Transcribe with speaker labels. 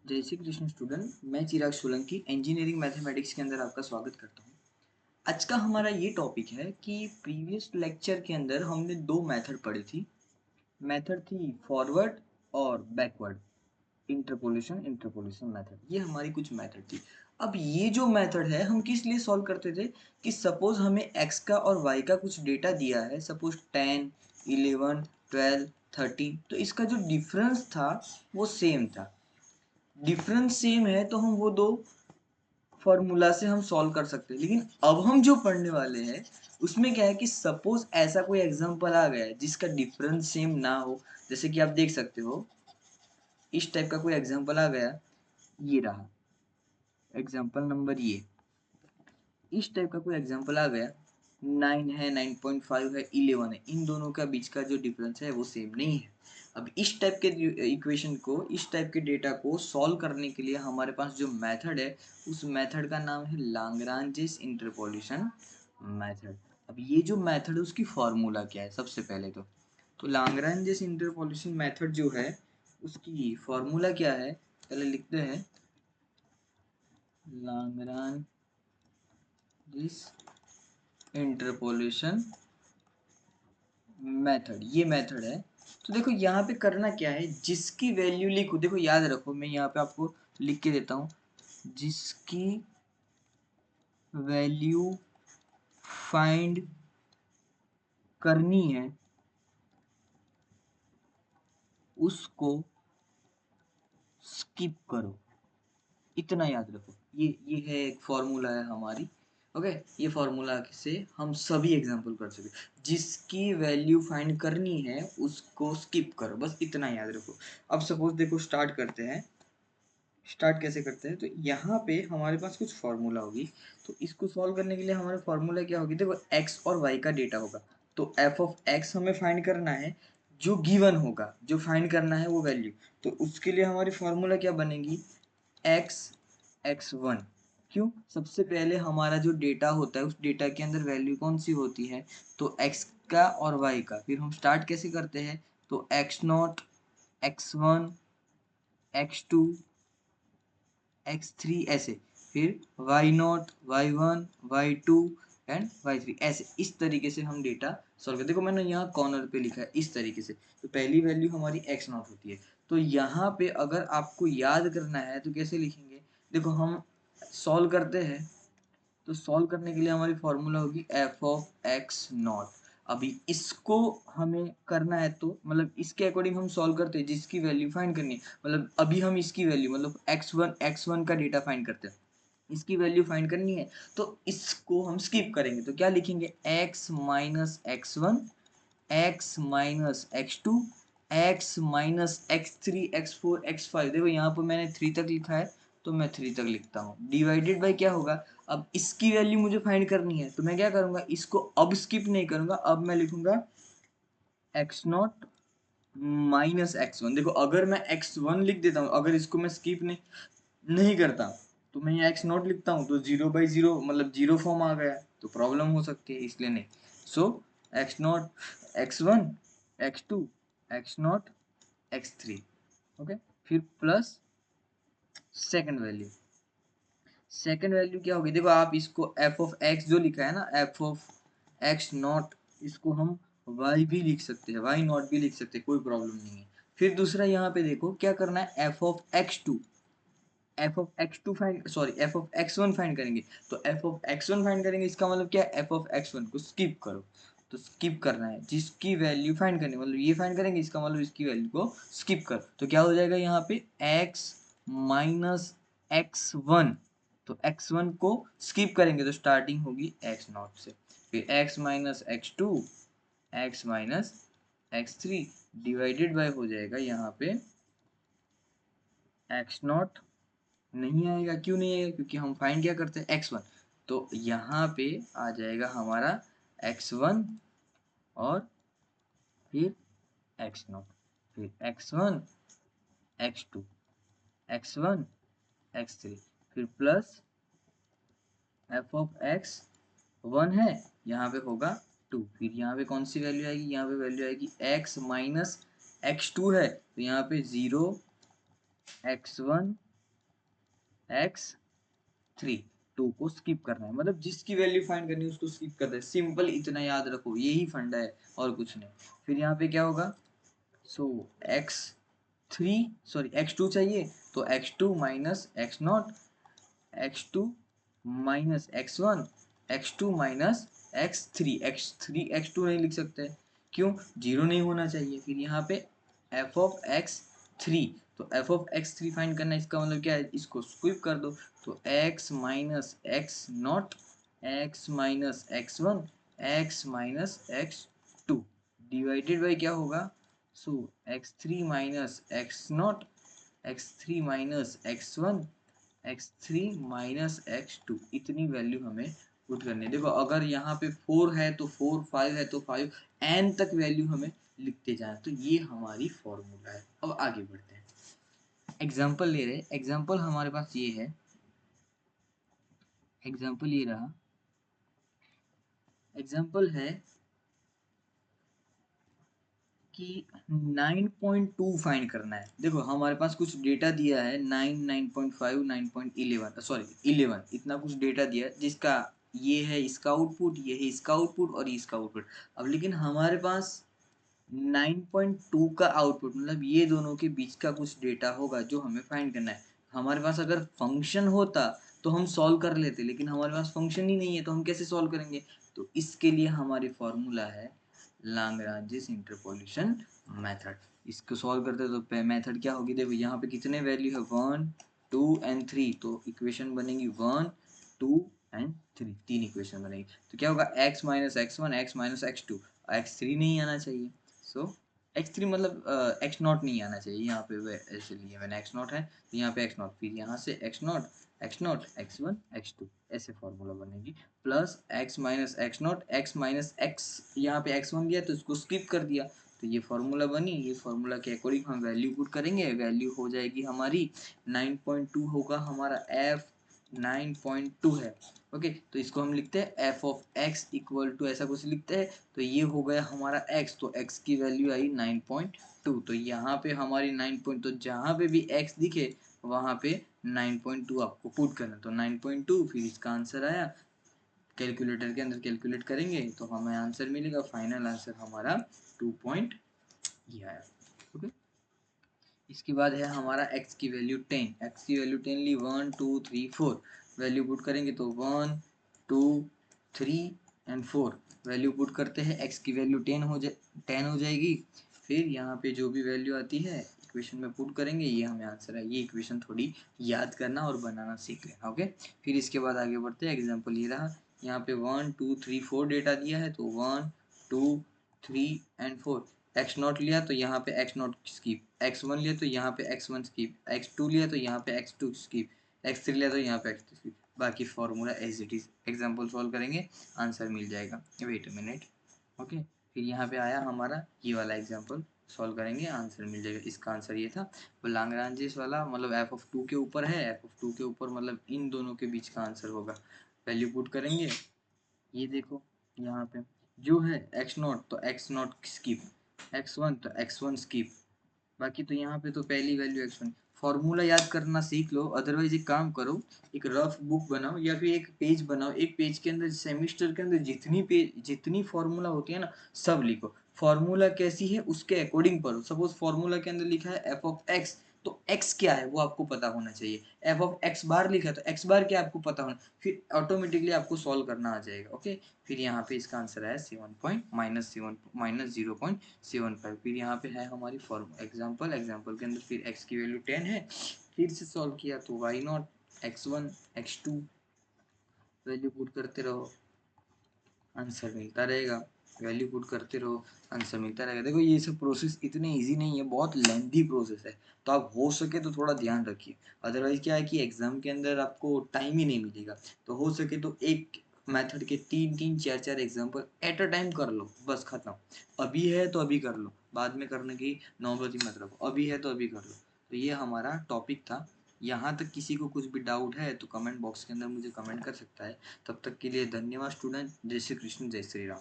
Speaker 1: जय श्री कृष्ण स्टूडेंट। मैं चिराग Solanki engineering mathematics के अंदर आपका स्वागत करता हूँ। आज का हमारा ये टॉपिक है कि प्रीवियस लेक्चर के अंदर हमने दो मेथड पढ़ी थी। मेथड थी फॉरवर्ड और बैकवर्ड, इंटरपोलेशन इंटरपोलेशन मेथड। ये हमारी कुछ मेथड थी। अब ये जो मेथड है हम किस लिए सॉल्व करते थे कि सपोज हमें x का और y का कुछ डेटा दिया है, सपोज 10, 11, 12, 13, तो इसका जो डिफरेंस था वो सेम था। डिफरेंस सेम है तो हम वो दो फॉर्मूला से हम सॉल्व कर सकते हैं। लेकिन अब हम जो पढ़ने वाले हैं उसमें क्या है कि सपोज ऐसा कोई एग्जांपल आ गया है जिसका डिफरेंस सेम ना हो। जैसे कि आप देख सकते हो इस टाइप का कोई एग्जांपल आ गया, ये रहा एग्जांपल नंबर, ये इस टाइप का कोई एग्जांपल आ गया, 9 है, 9.5 है, 11 है, इन दोनों का बीच का जो डिफरेंस है वो सेम नहीं है। अब इस टाइप के इक्वेशन को, इस टाइप के डेटा को सॉल्व करने के लिए हमारे पास जो मेथड है उस मेथड का नाम है लाग्रांजेस इंटरपोलेशन मेथड। अब ये जो मेथड है उसकी फॉर्मूला क्या है सबसे पहले तो लाग्रांजेस इंटरपोलेशन मेथड जो है उसकी फॉर्मूला क्या है, पहले लिखते हैं लाग्रांजेस इंटरपोलेशन मेथड, ये मेथड है। तो देखो यहाँ पे करना क्या है, जिसकी वैल्यू लिखो, देखो याद रखो मैं यहाँ पे आपको लिख के देता हूँ, जिसकी वैल्यू फाइंड करनी है उसको स्किप करो, इतना याद रखो। ये है एक फॉर्मूला है हमारी। ओके, ये फॉर्मूला से हम सभी एग्जांपल कर सके, जिसकी वैल्यू फाइंड करनी है उसको स्किप करो, बस इतना याद रखो। अब सपोज देखो स्टार्ट करते हैं। स्टार्ट कैसे करते हैं, तो यहाँ पे हमारे पास कुछ फॉर्मूला होगी। तो इसको सॉल्व करने के लिए हमारा फॉर्मूला क्या होगी, देखो x और y का डेटा होगा। तो f ऑफ x हमें फाइंड करना है, जो गिवन होगा, जो फाइंड करना है वो वैल्यू। तो उसके लिए हमारी फॉर्मूला क्या बनेगी, x x1। क्यों, सबसे पहले हमारा जो डेटा होता है उस डेटा के अंदर वैल्यू कौन सी होती है, तो x का और y का। फिर हम स्टार्ट कैसे करते हैं, तो x0, x1, x2, x3 ऐसे, फिर y0, y1, y2 and y3 ऐसे। इस तरीके से हम डेटा सॉल्व करते। देखो मैंने यहाँ कॉर्नर पे लिखा है इस तरीके से। तो पहली वैल्यू हमारी x0 होती है। तो यहाँ पे अगर आपको याद करना है तो कैसे लिखेंगे, देखो हम सॉल्व करते हैं। तो सॉल्व करने के लिए हमारी फॉर्मूला होगी एफ ऑफ एक्स नॉट। अभी इसको हमें करना है तो मतलब इसके अकॉर्डिंग हम सॉल्व करते हैं, जिसकी वैल्यू फाइंड करनी है। मतलब अभी हम इसकी वैल्यू मतलब x1 का डेटा फाइंड करते हैं, इसकी वैल्यू फाइंड करनी है। तो इसको हम स्किप करेंगे, तो क्या लिखेंगे, x minus x1, x minus x2, x minus x3, x4, x5। देखो यहाँ पर मैंने 3 तक लिखा है तो मैं 3 तक लिखता हूँ, डिवाइडेड बाई क्या होगा, अब इसकी वैल्यू मुझे फाइंड करनी है तो मैं क्या करूंगा, इसको अब स्किप नहीं करूंगा, अब मैं लिखूंगा x0 माइनस x1। देखो अगर मैं x1 लिख देता हूँ, अगर इसको मैं स्किप नहीं करता तो मैं यहाँ x0 लिखता हूँ तो 0/0 मतलब जीरो फॉर्म आ गया, तो प्रॉब्लम हो सकती है, इसलिए नहीं। So x0, x1, x2, x0, x3। Okay, फिर plus second value. Second value क्या होगी, देखो आप इसको f ऑफ x जो लिखा है ना, f ऑफ x नॉट, इसको हम y भी लिख सकते हैं, y नॉट भी लिख सकते हैं, कोई प्रॉब्लम नहीं है। फिर दूसरा यहाँ पे देखो क्या करना है, f of x2, f of x2 find, sorry f of x1 find करेंगे। तो f ऑफ x1 फाइंड करेंगे, इसका मतलब क्या है, f ऑफ x1 को स्किप करो। तो स्किप करना है, जिसकी वैल्यू फाइंड करनी, मतलब ये फाइंड करेंगे, इसका मतलब इसकी वैल्यू को स्किप कर। तो क्या हो जाएगा यहाँ पे x माइनस x1। तो x1 को स्किप करेंगे तो स्टार्टिंग होगी x0 से, फिर x minus x2, x minus x3 divided by हो जाएगा यहाँ पे x0। नहीं आएगा, क्यों नहीं आएगा, क्योंकि हम फाइंड क्या करते हैं, x1। तो यहाँ पे आ जाएगा हमारा x1 और फिर x0, फिर x1, x2, x1, x3, फिर प्लस f ऑफ x 1 है, यहाँ पे होगा 2। फिर यहाँ पे कौन सी वैल्यू आएगी, यहाँ पे वैल्यू आएगी x माइनस x2 है, तो यहाँ पे 0, x1, x3, 2 को स्किप करना है, मतलब जिसकी वैल्यू फाइंड करनी है उसको स्किप करना है, सिंपल इतना याद रखो, यही फंडा है और कुछ नहीं। फिर यहाँ पे क्या होगा, सो x2 चाहिए तो x2 minus x not, x2 minus x1, x2 minus x2 नहीं लिख सकते, क्यों, जीरो नहीं होना चाहिए। फिर यहाँ पे f ऑफ x3, तो f ऑफ x3 फाइंड करना है, इसका मतलब क्या है, इसको स्क्विप कर दो, तो x minus x not, x minus x1, x minus x2 divided by क्या होगा, सो x3 minus x not, x3 minus x1, x3 minus x2, इतनी वैल्यू हमें पुट करनी है। देखो अगर यहाँ पे 4 है तो 4, 5 है तो 5, n तक वैल्यू हमें लिखते जाए, तो ये हमारी फॉर्मूला है। अब आगे बढ़ते हैं, एग्जाम्पल ले रहे, एग्जाम्पल हमारे पास ये है, एग्जाम्पल ये रहा, एग्जाम्पल है कि 9.2 फाइंड करना है। देखो हमारे पास कुछ डेटा दिया है 9, 9.5, 9.11, सॉरी 11, इतना कुछ डेटा दिया है, जिसका ये है इसका आउटपुट, ये है इसका आउटपुट और इसका आउटपुट। अब लेकिन हमारे पास 9.2 का आउटपुट, मतलब ये दोनों के बीच का कुछ डेटा होगा जो हमें फाइंड करना है। हमारे पास अगर फंक्शन होता तो हम सॉल्व कर लेते, लेकिन हमारे पास फंक्शन ही नहीं है, तो हम कैसे सॉल्व करेंगे। तो इसके लिए हमारी फॉर्मूला है लाग्रांजिस इंटरपोलेशन मेथड। इसको सॉल्व करते तो मेथड क्या होगी, देखो यहाँ पे कितने वैल्यू है, 1, 2 एंड 3, तो इक्वेशन बनेगी 1, 2 एंड 3, तीन इक्वेशन बनेगी। तो क्या होगा, x minus x1, x minus x2, x3 नहीं आना चाहिए, सो x3 मतलब x नॉट नहीं आना चाहिए, यहाँ पे ऐसे लिए मैंने x नॉट है तो यहाँ पे x नॉट, फिर यहाँ से x not, x not, x1, x2, ऐसे फॉर्मूला बनेगी, plus x minus x not, x minus x, यहाँ पे x1 दिया तो इसको स्किप कर दिया, तो ये फॉर्मूला बनी। ये फॉर्मूला के अकॉर्डिंग हम वैल्यू पुट करेंगे, वैल्यू हो जाएगी हमारी 9.2 होगा हमारा f, 9.2 है, ओके। तो इसको हम लिखते हैं f of x equal to ऐसा कुछ लिखते हैं, तो ये हो गया हमारा x, तो x की वैल्यू आई 9.2, तो यहाँ पे हमारी 9 पॉइंट, तो जहाँ पे भी x दिखे वहाँ पे 9.2 आपको पुट करना, तो 9.2, फिर इसका आंसर आया, कैलकुलेटर के अंदर कैलकुलेट करेंगे तो हमें आंसर मिलेगा, फाइनल आंसर हमारा 2 पॉइंट ये आया, ओके। इसके बाद है हमारा x की वैल्यू 10, x की वैल्यू 10 ली, 1, 2, 3, 4, वैल्यू पुट करेंगे तो 1, 2, 3 एंड 4, वैल्यू पुट करते हैं, x की वैल्यू 10 हो जाएगी। फिर यहाँ पे जो भी वैल्यू आती है इक्वेशन में पुट करेंगे, ये हमें आंसर है। ये इक्वेशन थोड़ी याद करना और बनाना सीख लेना, ओके। फिर इसके बाद आगे बढ़ते हैं, एग्जाम्पल ये रहा, यहाँ पे 1, 2, 3, 4 डेटा दिया है, तो 1, 2, 3 एंड 4, एक्स नॉट लिया तो यहाँ पे एक्स नॉट स्कीप, x1 लिया तो यहाँ पे x1 स्कीप, x2 लिया तो यहाँ पे x2 स्कीप, x3 लिया तो यहाँ पे x3 स्कीप, बाकी formula as it is. Example solve करेंगे आंसर मिल जाएगा, वेट अ मिनट, ओके। फिर यहाँ पे आया हमारा ये वाला एग्जाम्पल, सॉल्व करेंगे आंसर मिल जाएगा। इसका आंसर ये था, वो लाग्रांजिस वाला, मतलब एफ ऑफ 2 के ऊपर है, एफ ऑफ 2 के ऊपर मतलब इन दोनों के बीच का आंसर होगा। वैल्यू पुट करेंगे, ये देखो यहाँ पे जो है एक्स नॉट तो एक्स नॉट स्किप, x1 तो x1 स्किप, बाकी तो यहाँ पे तो पहली वैल्यू x1। फॉर्मूला याद करना सीख लो, अदरवाइज एक काम करो, एक रफ बुक बनाओ या फिर एक पेज बनाओ, एक पेज के अंदर सेमिस्टर के अंदर जितनी फॉर्मूला होती है ना सब लिखो। फॉर्मूला कैसी है उसके अकॉर्डिंग पढ़ो। सपोज फॉर्मूला के अंदर लिखा है एफ ऑफ एक्स, तो x क्या है वो आपको पता होना चाहिए। एफ ऑफ एक्स बार लिखा है तो x बार क्या आपको पता होना, फिर ऑटोमेटिकली आपको सॉल्व करना आ जाएगा, ओके। फिर यहाँ पे इसका आंसर है 7.-0.75। फिर यहाँ पे है हमारी फॉर्म एग्जाम्पल, एग्जाम्पल के अंदर फिर x की वैल्यू 10 है, फिर से सॉल्व किया तो y not, x1, x2, value put करते रहो, आंसर मिलता रहेगा, वैल्यू पुट करते रहो, आंसर मिलता रहेगा। देखो ये सब प्रोसेस इतने इजी नहीं है, बहुत लेंथी प्रोसेस है, तो आप हो सके तो थोड़ा ध्यान रखिए, अदरवाइज क्या है कि एग्जाम के अंदर आपको टाइम ही नहीं मिलेगा। तो हो सके तो एक मेथड के 3-3, 4-4 एग्जाम्पल एट अ टाइम कर लो, बस खत्म। अभी है तो अभी कर लो, बाद में करने की नौबत मत रखो, अभी है तो अभी कर लो। तो ये हमारा टॉपिक था। यहाँ तक किसी को कुछ भी डाउट है तो कमेंट बॉक्स के अंदर मुझे कमेंट कर सकता है। तब तक के लिए धन्यवाद स्टूडेंट। जय श्री कृष्ण, जय श्री राम।